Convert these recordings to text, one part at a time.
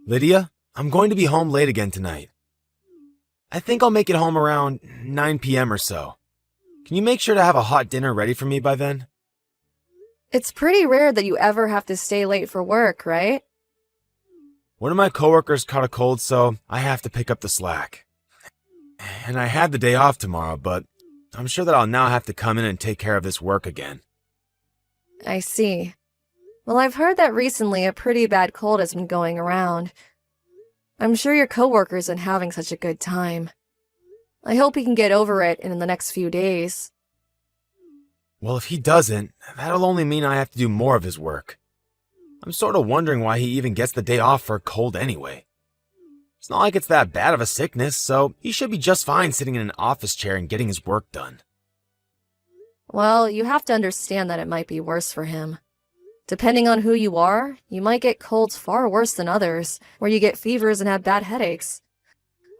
Lydia, I'm going to be home late again tonight. I think I'll make it home around 9 p.m. or so. Can you make sure to have a hot dinner ready for me by then? It's pretty rare that you ever have to stay late for work, right? One of my coworkers caught a cold, so I have to pick up the slack. And I had the day off tomorrow, but I'm sure that I'll now have to come in and take care of this work again. I see. Well, I've heard that recently a pretty bad cold has been going around. I'm sure your coworker isn't having such a good time. I hope he can get over it in the next few days. Well, if he doesn't, that'll only mean I have to do more of his work. I'm sort of wondering why he even gets the day off for a cold anyway. It's not like it's that bad of a sickness, so he should be just fine sitting in an office chair and getting his work done. Well, you have to understand that it might be worse for him. Depending on who you are, you might get colds far worse than others, where you get fevers and have bad headaches.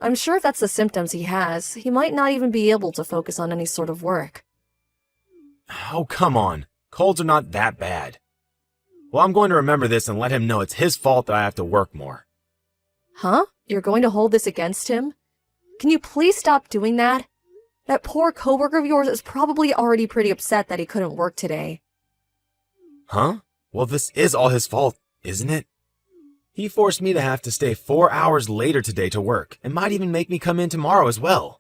I'm sure if that's the symptoms he has, he might not even be able to focus on any sort of work. Oh, come on. Colds are not that bad. Well, I'm going to remember this and let him know it's his fault that I have to work more. Huh? You're going to hold this against him? Can you please stop doing that? That poor coworker of yours is probably already pretty upset that he couldn't work today. Huh? Well, this is all his fault, isn't it? He forced me to have to stay 4 hours later today to work, and might even make me come in tomorrow as well.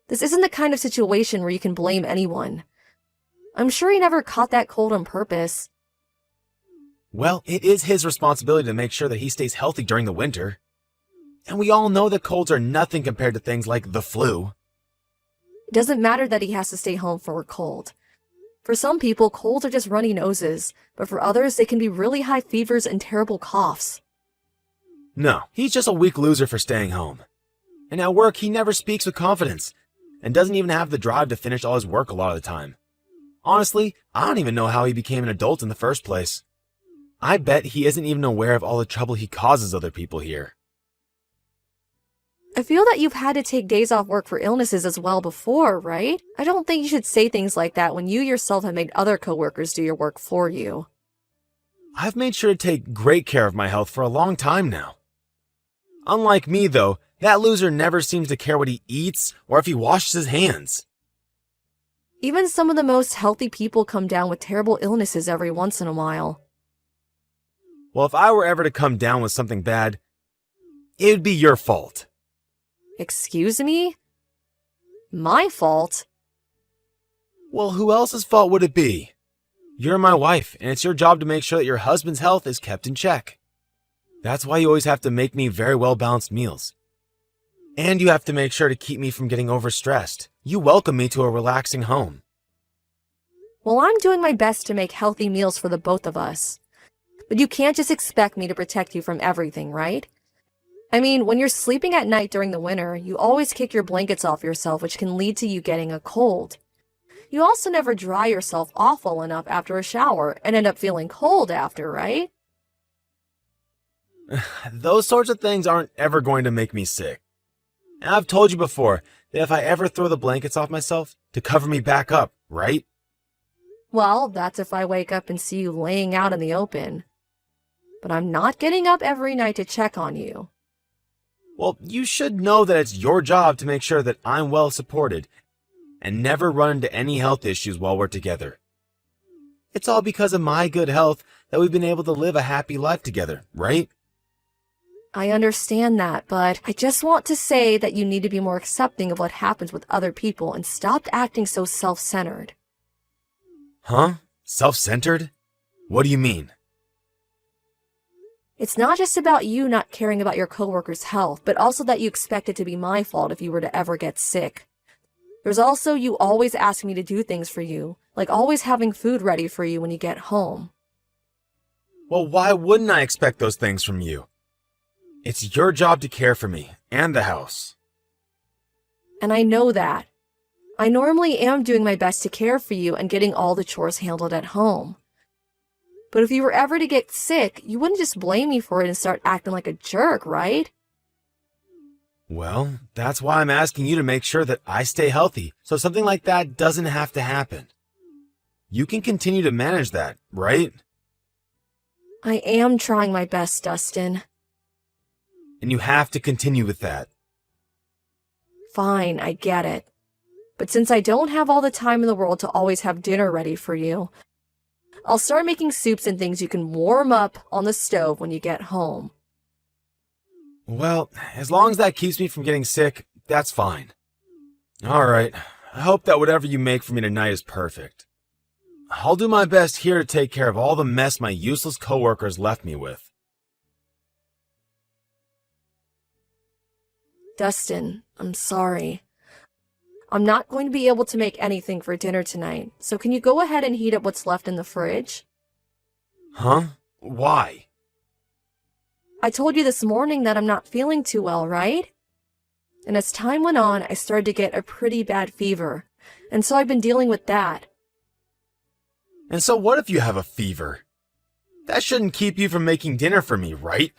This isn't the kind of situation where you can blame anyone. I'm sure he never caught that cold on purpose. Well, it is his responsibility to make sure that he stays healthy during the winter. And we all know that colds are nothing compared to things like the flu. It doesn't matter that he has to stay home for a cold. For some people, colds are just runny noses, but for others, they can be really high fevers and terrible coughs. No, he's just a weak loser for staying home. And at work, he never speaks with confidence, and doesn't even have the drive to finish all his work a lot of the time. Honestly, I don't even know how he became an adult in the first place. I bet he isn't even aware of all the trouble he causes other people here. I feel that you've had to take days off work for illnesses as well before, right? I don't think you should say things like that when you yourself have made other coworkers do your work for you. I've made sure to take great care of my health for a long time now. Unlike me, though, that loser never seems to care what he eats or if he washes his hands. Even some of the most healthy people come down with terrible illnesses every once in a while. Well, if I were ever to come down with something bad, it would be your fault. Excuse me? My fault? Well, who else's fault would it be? You're my wife, and it's your job to make sure that your husband's health is kept in check. That's why you always have to make me very well-balanced meals. And you have to make sure to keep me from getting overstressed. You welcome me to a relaxing home. Well, I'm doing my best to make healthy meals for the both of us. But you can't just expect me to protect you from everything, right? I mean, when you're sleeping at night during the winter, you always kick your blankets off yourself, which can lead to you getting a cold. You also never dry yourself off well enough after a shower and end up feeling cold after, right? Those sorts of things aren't ever going to make me sick. And I've told you before that if I ever throw the blankets off myself, to cover me back up, right? Well, that's if I wake up and see you laying out in the open. But I'm not getting up every night to check on you. Well, you should know that it's your job to make sure that I'm well supported and never run into any health issues while we're together. It's all because of my good health that we've been able to live a happy life together, right? I understand that, but I just want to say that you need to be more accepting of what happens with other people and stop acting so self-centered. Huh? Self-centered? What do you mean? It's not just about you not caring about your coworker's health, but also that you expect it to be my fault if you were to ever get sick. There's also you always asking me to do things for you, like always having food ready for you when you get home. Well, why wouldn't I expect those things from you? It's your job to care for me and the house. And I know that. I normally am doing my best to care for you and getting all the chores handled at home. But if you were ever to get sick, you wouldn't just blame me for it and start acting like a jerk, right? Well, that's why I'm asking you to make sure that I stay healthy, so something like that doesn't have to happen. You can continue to manage that, right? I am trying my best, Dustin. and you have to continue with that. Fine, I get it. But since I don't have all the time in the world to always have dinner ready for you, I'll start making soups and things you can warm up on the stove when you get home. Well, as long as that keeps me from getting sick, that's fine. Alright, I hope that whatever you make for me tonight is perfect. I'll do my best here to take care of all the mess my useless coworkers left me with. Dustin, I'm sorry. I'm not going to be able to make anything for dinner tonight, so can you go ahead and heat up what's left in the fridge? Huh? Why? I told you this morning that I'm not feeling too well, right? And as time went on, I started to get a pretty bad fever, and so I've been dealing with that. And so what if you have a fever? That shouldn't keep you from making dinner for me, right?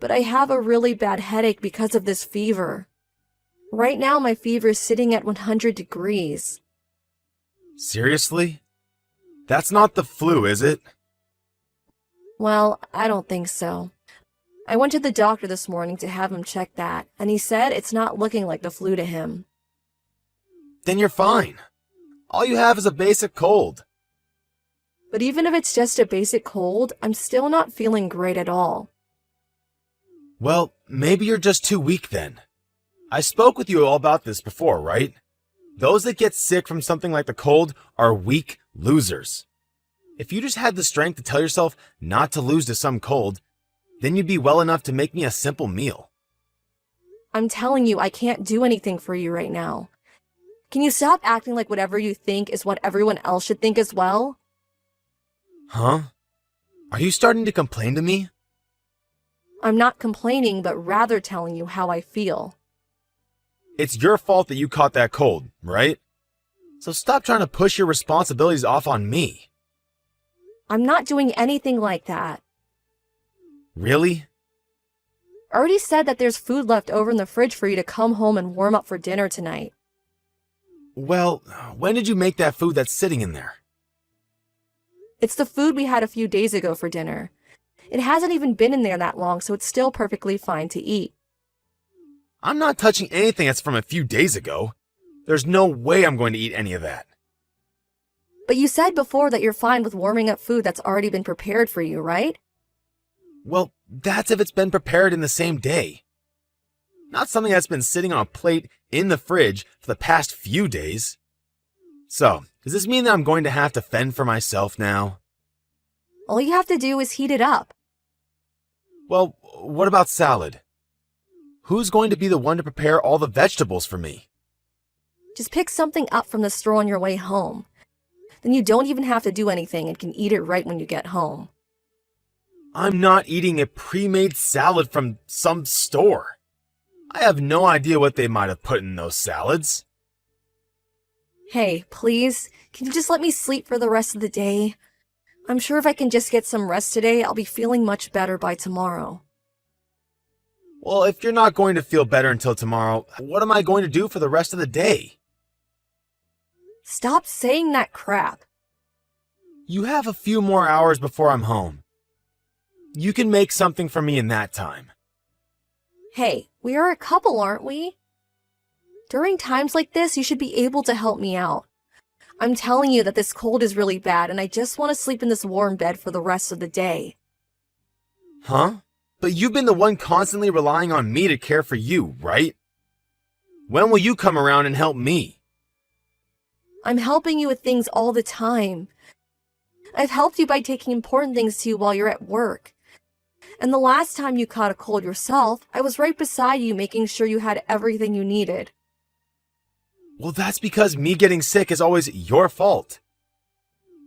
But I have a really bad headache because of this fever. Right now, my fever is sitting at 100 degrees. Seriously? That's not the flu, is it? Well, I don't think so. I went to the doctor this morning to have him check that, and he said it's not looking like the flu to him. Then you're fine. All you have is a basic cold. But even if it's just a basic cold, I'm still not feeling great at all. Well, maybe you're just too weak then. I spoke with you all about this before, right? Those that get sick from something like the cold are weak losers. If you just had the strength to tell yourself not to lose to some cold, then you'd be well enough to make me a simple meal. I'm telling you, I can't do anything for you right now. Can you stop acting like whatever you think is what everyone else should think as well? Huh? Are you starting to complain to me? I'm not complaining, but rather telling you how I feel. It's your fault that you caught that cold, right? So stop trying to push your responsibilities off on me. I'm not doing anything like that. Really? I already said that there's food left over in the fridge for you to come home and warm up for dinner tonight. Well, when did you make that food that's sitting in there? It's the food we had a few days ago for dinner. It hasn't even been in there that long, so it's still perfectly fine to eat. I'm not touching anything that's from a few days ago. There's no way I'm going to eat any of that. But you said before that you're fine with warming up food that's already been prepared for you, right? Well, that's if it's been prepared in the same day. Not something that's been sitting on a plate in the fridge for the past few days. So, does this mean that I'm going to have to fend for myself now? All you have to do is heat it up. Well, what about salad? Who's going to be the one to prepare all the vegetables for me? Just pick something up from the store on your way home. Then you don't even have to do anything and can eat it right when you get home. I'm not eating a pre-made salad from some store. I have no idea what they might have put in those salads. Hey, please, can you just let me sleep for the rest of the day? I'm sure if I can just get some rest today, I'll be feeling much better by tomorrow. Well, if you're not going to feel better until tomorrow, what am I going to do for the rest of the day? Stop saying that crap. You have a few more hours before I'm home. You can make something for me in that time. Hey, we are a couple, aren't we? During times like this, you should be able to help me out. I'm telling you that this cold is really bad and I just want to sleep in this warm bed for the rest of the day. Huh? But you've been the one constantly relying on me to care for you, right? When will you come around and help me? I'm helping you with things all the time. I've helped you by taking important things to you while you're at work. And the last time you caught a cold yourself, I was right beside you making sure you had everything you needed. Well, that's because me getting sick is always your fault.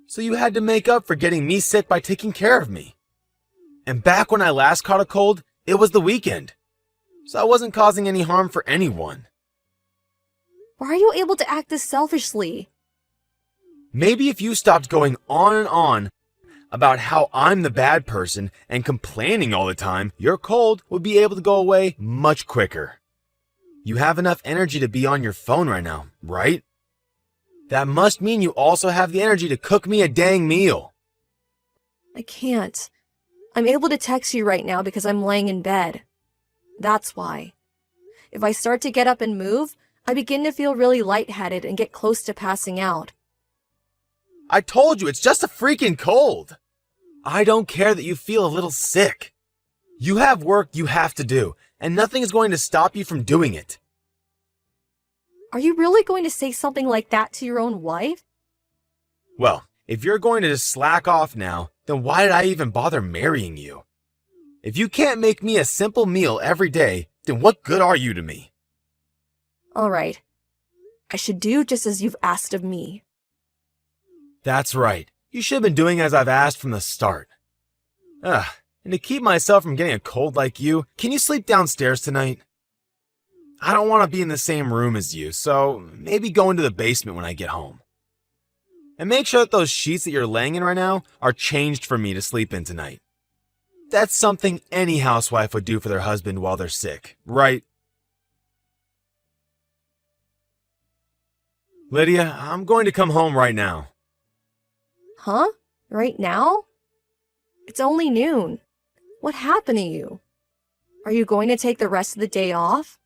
So you had to make up for getting me sick by taking care of me. And back when I last caught a cold, it was the weekend. So I wasn't causing any harm for anyone. Why are you able to act this selfishly? Maybe if you stopped going on and on about how I'm the bad person and complaining all the time, your cold would be able to go away much quicker. You have enough energy to be on your phone right now, right? That must mean you also have the energy to cook me a dang meal. I can't. I'm able to text you right now because I'm laying in bed. That's why. If I start to get up and move, I begin to feel really lightheaded and get close to passing out. I told you, it's just a freaking cold. I don't care that you feel a little sick. You have work you have to do, and nothing is going to stop you from doing it. Are you really going to say something like that to your own wife? Well, if you're going to just slack off now, then why did I even bother marrying you? If you can't make me a simple meal every day, then what good are you to me? All right. I should do just as you've asked of me. That's right. You should have been doing as I've asked from the start. And to keep myself from getting a cold like you, can you sleep downstairs tonight? I don't want to be in the same room as you, so maybe go into the basement when I get home. And make sure that those sheets that you're laying in right now are changed for me to sleep in tonight. That's something any housewife would do for their husband while they're sick, right? Lydia, I'm going to come home right now. Huh? Right now? It's only noon. What happened to you? Are you going to take the rest of the day off?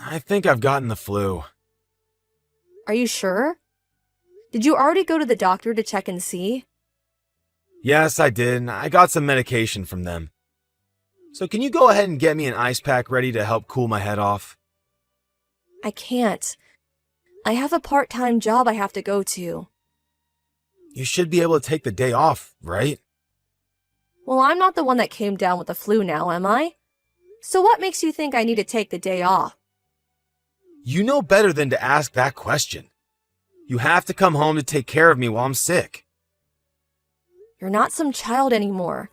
I think I've gotten the flu. Are you sure? Did you already go to the doctor to check and see? Yes, I did. I got some medication from them. So can you go ahead and get me an ice pack ready to help cool my head off? I can't. I have a part-time job I have to go to. You should be able to take the day off, right? Well, I'm not the one that came down with the flu now, am I? So what makes you think I need to take the day off? You know better than to ask that question. You have to come home to take care of me while I'm sick. You're not some child anymore.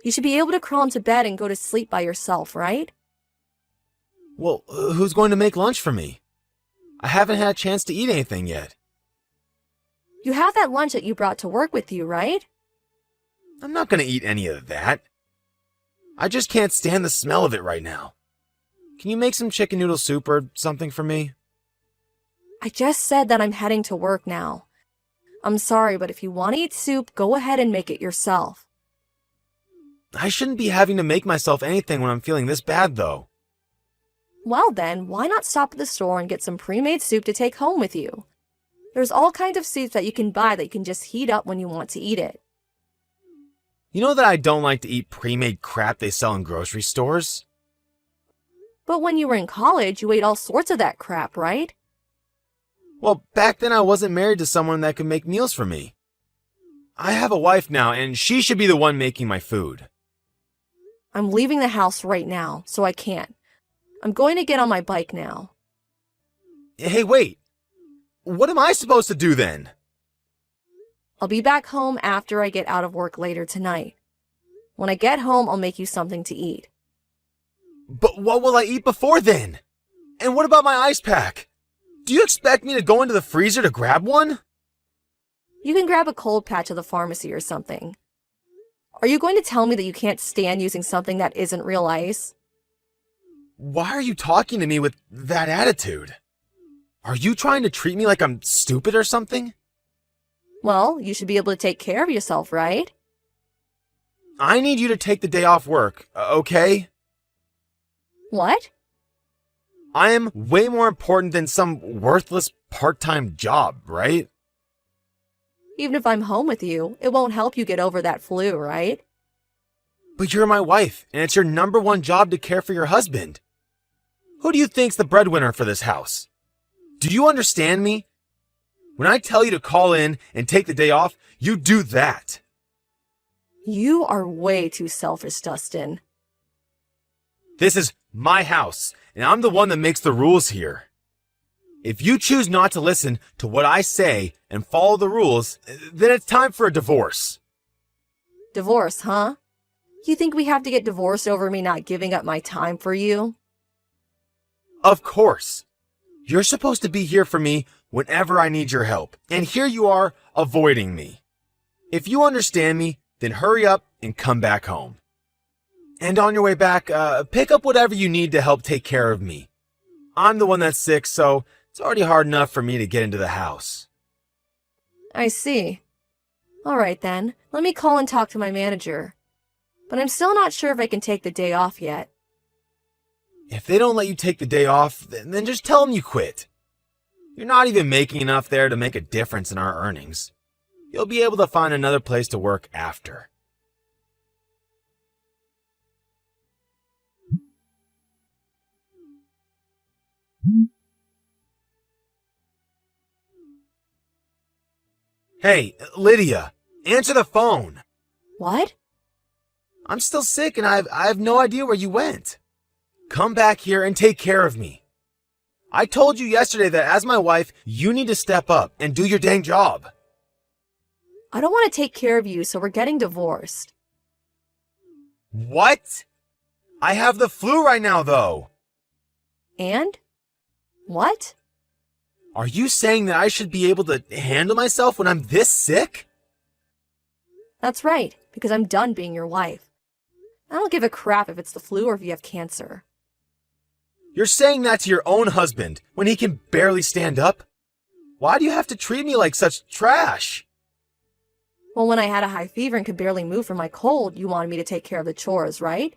You should be able to crawl into bed and go to sleep by yourself, right? Well, who's going to make lunch for me? I haven't had a chance to eat anything yet. You have that lunch that you brought to work with you, right? I'm not going to eat any of that. I just can't stand the smell of it right now. Can you make some chicken noodle soup or something for me? I just said that I'm heading to work now. I'm sorry, but if you want to eat soup, go ahead and make it yourself. I shouldn't be having to make myself anything when I'm feeling this bad, though. Well then, why not stop at the store and get some pre-made soup to take home with you? There's all kinds of soups that you can buy that you can just heat up when you want to eat it. You know that I don't like to eat pre-made crap they sell in grocery stores? But when you were in college, you ate all sorts of that crap, right? Well, back then I wasn't married to someone that could make meals for me. I have a wife now, and she should be the one making my food. I'm leaving the house right now, so I can't. I'm going to get on my bike now. Hey, wait. What am I supposed to do then? I'll be back home after I get out of work later tonight. When I get home, I'll make you something to eat. But what will I eat before then? And what about my ice pack? Do you expect me to go into the freezer to grab one? You can grab a cold patch at the pharmacy or something. Are you going to tell me that you can't stand using something that isn't real ice? Why are you talking to me with that attitude? Are you trying to treat me like I'm stupid or something? Well, you should be able to take care of yourself, right? I need you to take the day off work, okay? What? I am way more important than some worthless part-time job, right? Even if I'm home with you, it won't help you get over that flu, right? But you're my wife, and it's your number one job to care for your husband. Who do you think's the breadwinner for this house? Do you understand me? When I tell you to call in and take the day off, you do that. You are way too selfish, Dustin. This is my house, and I'm the one that makes the rules here. If you choose not to listen to what I say and follow the rules, then it's time for a divorce. Divorce, huh? You think we have to get divorced over me not giving up my time for you? Of course. You're supposed to be here for me whenever I need your help, and here you are avoiding me. If you understand me, then hurry up and come back home. And on your way back, pick up whatever you need to help take care of me. I'm the one that's sick, so it's already hard enough for me to get into the house. I see. All right then, let me call and talk to my manager. but I'm still not sure if I can take the day off yet. If they don't let you take the day off, then just tell them you quit. You're not even making enough there to make a difference in our earnings. You'll be able to find another place to work after. Hey, Lydia, answer the phone. What? I'm still sick and I have no idea where you went. Come back here and take care of me. I told you yesterday that as my wife, you need to step up and do your dang job. I don't want to take care of you, so we're getting divorced. What? I have the flu right now, though. And? What? Are you saying that I should be able to handle myself when I'm this sick? That's right, because I'm done being your wife. I don't give a crap if it's the flu or if you have cancer. You're saying that to your own husband when he can barely stand up? Why do you have to treat me like such trash? Well, when I had a high fever and could barely move from my cold, you wanted me to take care of the chores, right?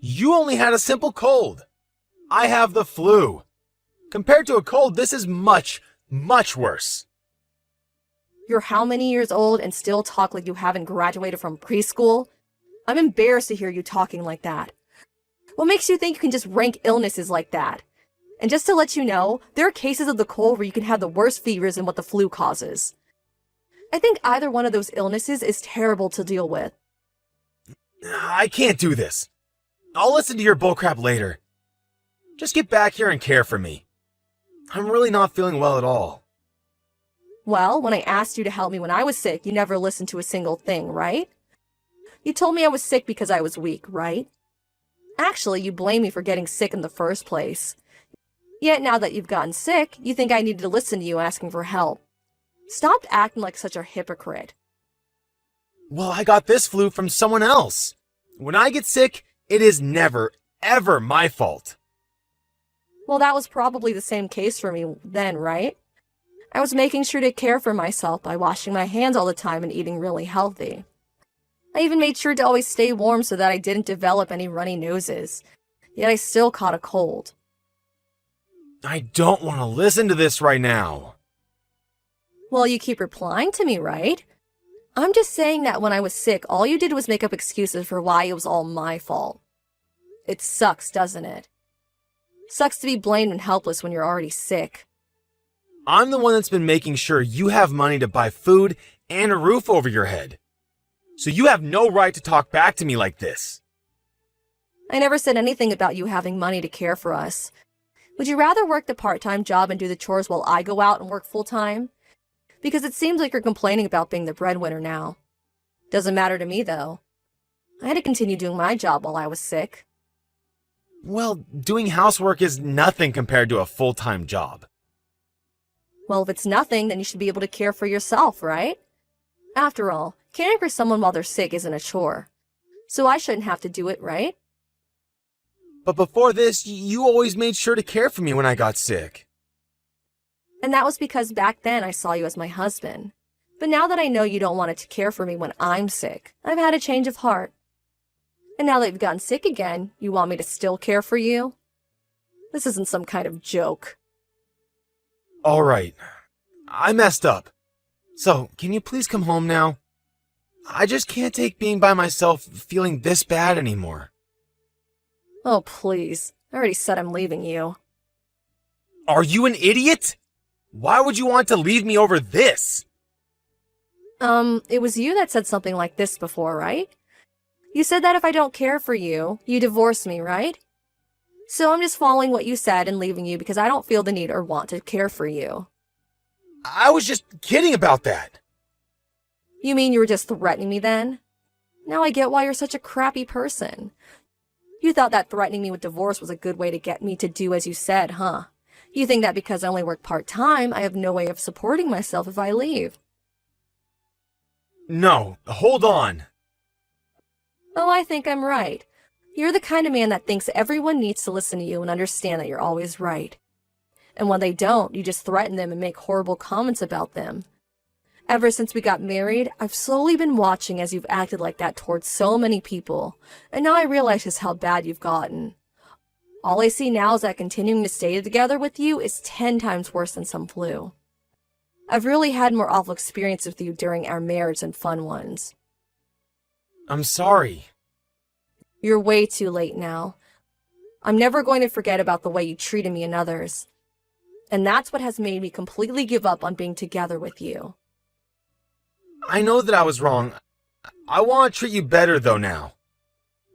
You only had a simple cold. I have the flu. Compared to a cold, this is much, much worse. You're how many years old and still talk like you haven't graduated from preschool? I'm embarrassed to hear you talking like that. What makes you think you can just rank illnesses like that? And just to let you know, there are cases of the cold where you can have the worst fevers than what the flu causes. I think either one of those illnesses is terrible to deal with. I can't do this. I'll listen to your bullcrap later. Just get back here and care for me. I'm really not feeling well at all. Well, when I asked you to help me when I was sick, you never listened to a single thing, right? You told me I was sick because I was weak, right? Actually, you blame me for getting sick in the first place. Yet now that you've gotten sick, you think I needed to listen to you asking for help. Stop acting like such a hypocrite. Well, I got this flu from someone else. When I get sick, it is never, ever my fault. Well, that was probably the same case for me then, right? I was making sure to care for myself by washing my hands all the time and eating really healthy. I even made sure to always stay warm so that I didn't develop any runny noses. Yet I still caught a cold. I don't want to listen to this right now. Well, you keep replying to me, right? I'm just saying that when I was sick, all you did was make up excuses for why it was all my fault. It sucks, doesn't it? Sucks to be blamed and helpless when you're already sick. I'm the one that's been making sure you have money to buy food and a roof over your head. So you have no right to talk back to me like this. I never said anything about you having money to care for us. Would you rather work the part-time job and do the chores while I go out and work full-time? Because it seems like you're complaining about being the breadwinner now. Doesn't matter to me, though. I had to continue doing my job while I was sick. Well, doing housework is nothing compared to a full-time job. Well, if it's nothing, then you should be able to care for yourself, right? After all, caring for someone while they're sick isn't a chore. So I shouldn't have to do it, right? But before this, you always made sure to care for me when I got sick. And that was because back then I saw you as my husband. But now that I know you don't want to care for me when I'm sick, I've had a change of heart. And now that you've gotten sick again, you want me to still care for you? This isn't some kind of joke. All right. I messed up. So, can you please come home now? I just can't take being by myself feeling this bad anymore. Oh, please. I already said I'm leaving you. Are you an idiot? Why would you want to leave me over this? It was you that said something like this before, right? You said that if I don't care for you, you divorce me, right? So I'm just following what you said and leaving you because I don't feel the need or want to care for you. I was just kidding about that. You mean you were just threatening me then? Now I get why you're such a crappy person. You thought that threatening me with divorce was a good way to get me to do as you said, huh? You think that because I only work part-time, I have no way of supporting myself if I leave. No, hold on. Oh, I think I'm right. You're the kind of man that thinks everyone needs to listen to you and understand that you're always right. And when they don't, you just threaten them and make horrible comments about them. Ever since we got married, I've slowly been watching as you've acted like that towards so many people, and now I realize just how bad you've gotten. All I see now is that continuing to stay together with you is 10 times worse than some flu. I've really had more awful experiences with you during our marriage than fun ones. I'm sorry. You're way too late now. I'm never going to forget about the way you treated me and others. And that's what has made me completely give up on being together with you. I know that I was wrong. I want to treat you better though now.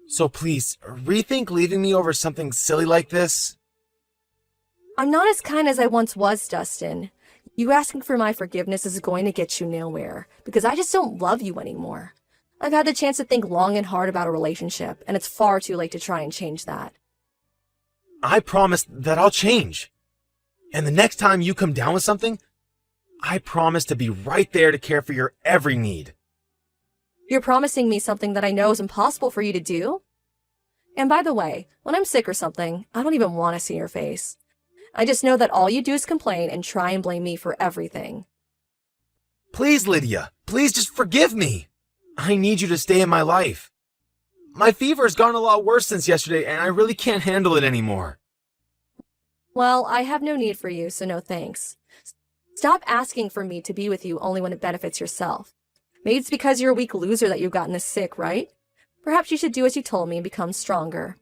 So please, rethink leaving me over something silly like this. I'm not as kind as I once was, Dustin. You asking for my forgiveness is going to get you nowhere, because I just don't love you anymore. I've had the chance to think long and hard about a relationship, and it's far too late to try and change that. I promise that I'll change. And the next time you come down with something, I promise to be right there to care for your every need. You're promising me something that I know is impossible for you to do? And by the way, when I'm sick or something, I don't even want to see your face. I just know that all you do is complain and try and blame me for everything. Please, Lydia, please just forgive me. I need you to stay in my life. My fever has gotten a lot worse since yesterday, and I really can't handle it anymore. Well, I have no need for you, so no thanks. Stop asking for me to be with you only when it benefits yourself. Maybe it's because you're a weak loser that you've gotten this sick, right? Perhaps you should do as you told me and become stronger.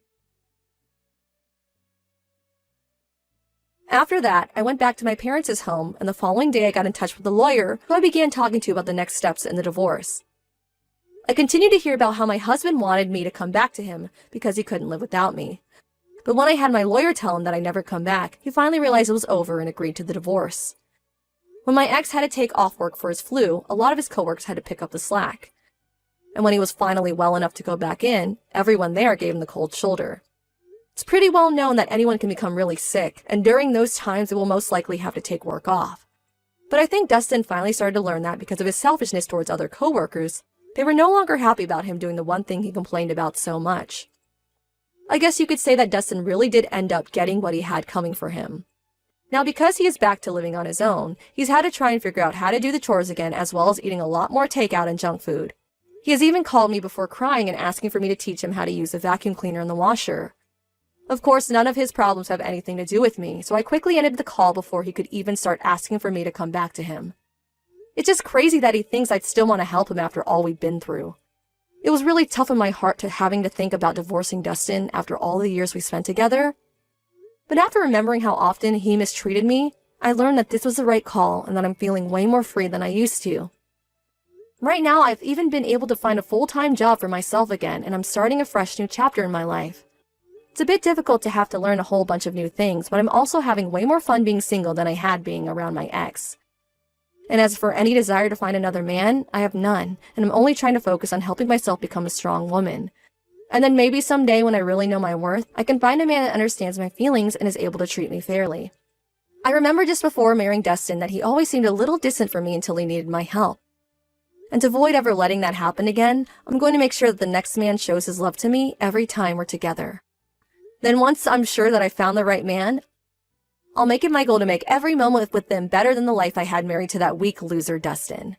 After that, I went back to my parents' home, and the following day I got in touch with the lawyer who I began talking to about the next steps in the divorce. I continued to hear about how my husband wanted me to come back to him because he couldn't live without me. But when I had my lawyer tell him that I'd never come back, he finally realized it was over and agreed to the divorce. When my ex had to take off work for his flu, a lot of his coworkers had to pick up the slack. And when he was finally well enough to go back in, everyone there gave him the cold shoulder. It's pretty well known that anyone can become really sick, and during those times they will most likely have to take work off. But I think Dustin finally started to learn that because of his selfishness towards other coworkers, they were no longer happy about him doing the one thing he complained about so much. I guess you could say that Dustin really did end up getting what he had coming for him. Now, because he is back to living on his own, he's had to try and figure out how to do the chores again, as well as eating a lot more takeout and junk food. He has even called me before crying and asking for me to teach him how to use the vacuum cleaner and the washer. Of course, none of his problems have anything to do with me, so I quickly ended the call before he could even start asking for me to come back to him. It's just crazy that he thinks I'd still want to help him after all we've been through. It was really tough in my heart to having to think about divorcing Dustin after all the years we spent together. But after remembering how often he mistreated me, I learned that this was the right call and that I'm feeling way more free than I used to. Right now, I've even been able to find a full-time job for myself again, and I'm starting a fresh new chapter in my life. It's a bit difficult to have to learn a whole bunch of new things, but I'm also having way more fun being single than I had being around my ex. And as for any desire to find another man, I have none, and I'm only trying to focus on helping myself become a strong woman. And then maybe someday when I really know my worth, I can find a man that understands my feelings and is able to treat me fairly. I remember just before marrying Dustin that he always seemed a little distant from me until he needed my help. And to avoid ever letting that happen again, I'm going to make sure that the next man shows his love to me every time we're together. Then once I'm sure that I found the right man, I'll make it my goal to make every moment with them better than the life I had married to that weak loser Dustin.